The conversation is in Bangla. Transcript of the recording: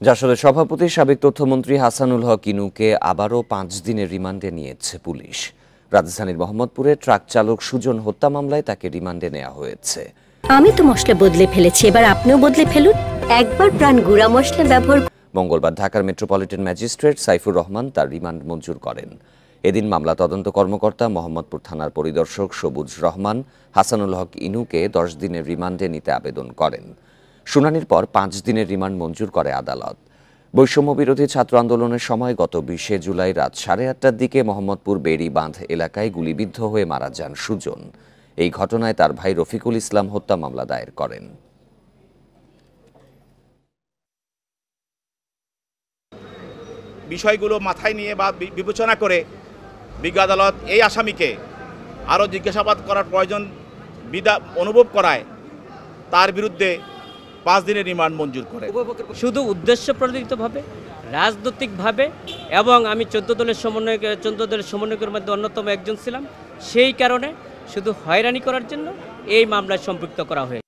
জাসদের সভাপতি সাবেক তথ্যমন্ত্রী হাসানুল হক ইনুকে আবারও 5 দিনের রিমান্ডে নিয়েছে পুলিশ। রাজধানীর মোহাম্মদপুরে ট্রাক চালক সুজন হত্যা মামলায় তাকে রিমান্ডে নেওয়া হয়েছে। আমি তো মশলা বদলে ফেলেছি, এবার আপনিও বদলে ফেলুন। একবার প্রাণ গুঁড়া মশলা ব্যবহার। মঙ্গলবার ঢাকার মেট্রোপলিটন ম্যাজিস্ট্রেট সাইফুর রহমান তার রিমান্ড মঞ্জুর করেন। এদিন মামলা তদন্ত কর্মকর্তা মোহাম্মদপুর থানার পরিদর্শক সবুজ রহমান হাসানুল হক ইনুকে 10 দিনের রিমান্ডে নিতে আবেদন করেন। শুনানির পর 5 দিনের রিমান্ড মঞ্জুর করে আদালত। বৈষম্য বিরোধী ছাত্র আন্দোলনের সময় গত 20 জুলাই রাত 8:30টার দিকে মোহাম্মদপুর বেড়ি বাঁধ এলাকায় গুলিবিদ্ধ হয়ে মারা যান সুজন। এই ঘটনায় তার ভাই রফিকুল ইসলাম হত্যা মামলা দায়ের করেন। বিষয়গুলো মাথায় নিয়ে বা বিবেচনা করে বিজ্ঞ আদালত এই আসামিকে আরও জিজ্ঞাসাবাদ করার প্রয়োজন অনুভব করায় তার বিরুদ্ধে 5 দিনের রিমান্ড মঞ্জুর করে। শুধু উদ্দেশ্য প্রণোদিতভাবে, রাজনৈতিকভাবে, এবং আমি 14 দলের সমন্বয়কের মধ্যে অন্যতম একজন ছিলাম, সেই কারণে শুধু হয়রানি করার জন্য এই মামলায় সম্পৃক্ত করা হয়েছে।